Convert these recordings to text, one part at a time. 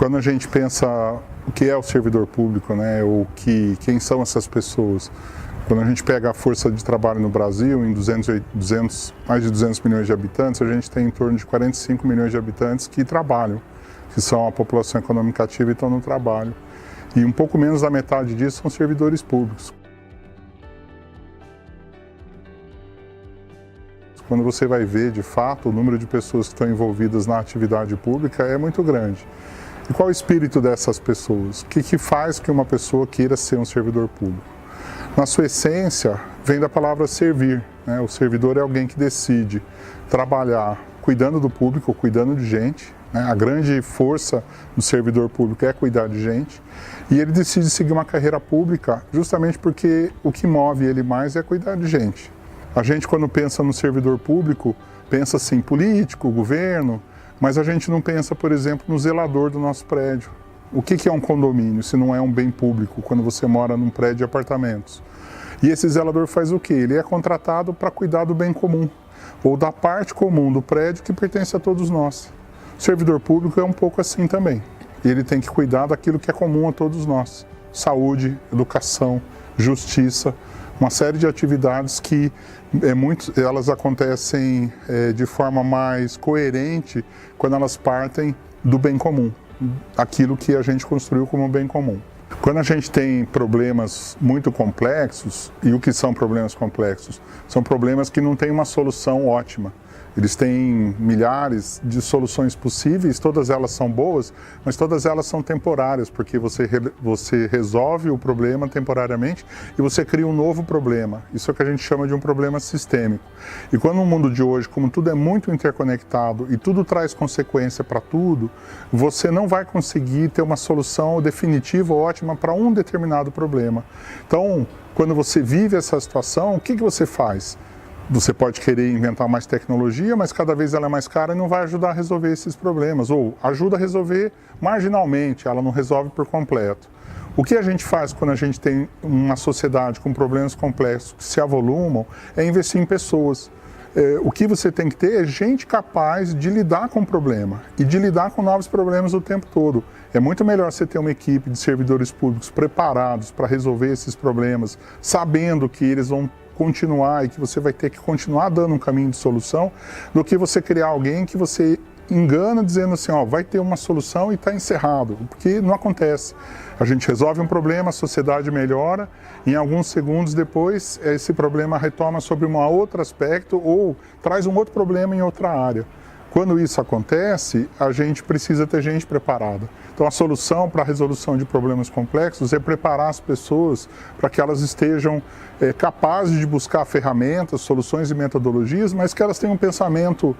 Quando a gente pensa o que é o servidor público, né, ou quem são essas pessoas, quando a gente pega a força de trabalho no Brasil, em mais de 200 milhões de habitantes, a gente tem em torno de 45 milhões de habitantes que trabalham, que são a população econômica ativa e estão no trabalho. E um pouco menos da metade disso são servidores públicos. Quando você vai ver, de fato, o número de pessoas que estão envolvidas na atividade pública é muito grande. E qual é o espírito dessas pessoas? O que faz que uma pessoa queira ser um servidor público? Na sua essência, vem da palavra servir, né? O servidor é alguém que decide trabalhar cuidando do público, cuidando de gente, né? A grande força do servidor público é cuidar de gente. E ele decide seguir uma carreira pública justamente porque o que move ele mais é cuidar de gente. A gente, quando pensa no servidor público, pensa assim, político, governo, mas a gente não pensa, por exemplo, no zelador do nosso prédio. O que é um condomínio, se não é um bem público, quando você mora num prédio de apartamentos? E esse zelador faz o quê? Ele é contratado para cuidar do bem comum, ou da parte comum do prédio que pertence a todos nós. O servidor público é um pouco assim também. Ele tem que cuidar daquilo que é comum a todos nós. Saúde, educação, justiça, uma série de atividades que elas acontecem de forma mais coerente quando elas partem do bem comum, aquilo que a gente construiu como bem comum. Quando a gente tem problemas muito complexos, e o que são problemas complexos? São problemas que não têm uma solução ótima. Eles têm milhares de soluções possíveis, todas elas são boas, mas todas elas são temporárias, porque você resolve o problema temporariamente e você cria um novo problema. Isso é o que a gente chama de um problema sistêmico. E quando no mundo de hoje, como tudo é muito interconectado e tudo traz consequência para tudo, você não vai conseguir ter uma solução definitiva ou ótima para um determinado problema. Então, quando você vive essa situação, o que você faz? Você pode querer inventar mais tecnologia, mas cada vez ela é mais cara e não vai ajudar a resolver esses problemas. Ou ajuda a resolver marginalmente, ela não resolve por completo. O que a gente faz quando a gente tem uma sociedade com problemas complexos que se avolumam é investir em pessoas. O que você tem que ter é gente capaz de lidar com o problema e de lidar com novos problemas o tempo todo. É muito melhor você ter uma equipe de servidores públicos preparados para resolver esses problemas, sabendo que eles vão continuar e que você vai ter que continuar dando um caminho de solução, do que você criar alguém que você engana dizendo assim, ó, vai ter uma solução e está encerrado, porque não acontece. A gente resolve um problema, a sociedade melhora, em alguns segundos depois esse problema retoma sobre um outro aspecto ou traz um outro problema em outra área. Quando isso acontece, a gente precisa ter gente preparada. Então a solução para a resolução de problemas complexos é preparar as pessoas para que elas estejam capazes de buscar ferramentas, soluções e metodologias, mas que elas tenham um pensamento,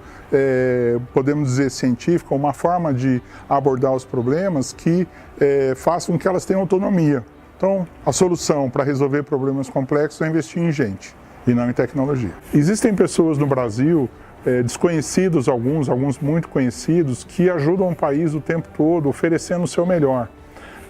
podemos dizer, científico, uma forma de abordar os problemas que façam com que elas tenham autonomia. Então a solução para resolver problemas complexos é investir em gente e não em tecnologia. Existem pessoas no Brasil desconhecidos, alguns muito conhecidos, que ajudam o país o tempo todo, oferecendo o seu melhor.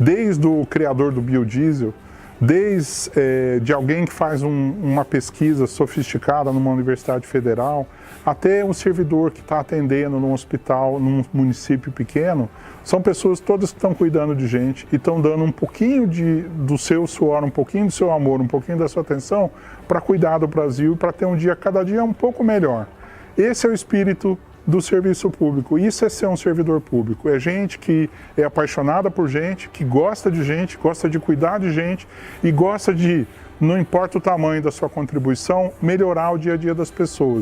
Desde o criador do biodiesel, desde alguém que faz uma pesquisa sofisticada numa universidade federal, até um servidor que está atendendo num hospital, num município pequeno, são pessoas todas que estão cuidando de gente e estão dando um pouquinho do seu suor, um pouquinho do seu amor, um pouquinho da sua atenção para cuidar do Brasil, para ter um dia, cada dia um pouco melhor. Esse é o espírito do serviço público. Isso é ser um servidor público. É gente que é apaixonada por gente, que gosta de gente, gosta de cuidar de gente e gosta de, não importa o tamanho da sua contribuição, melhorar o dia a dia das pessoas.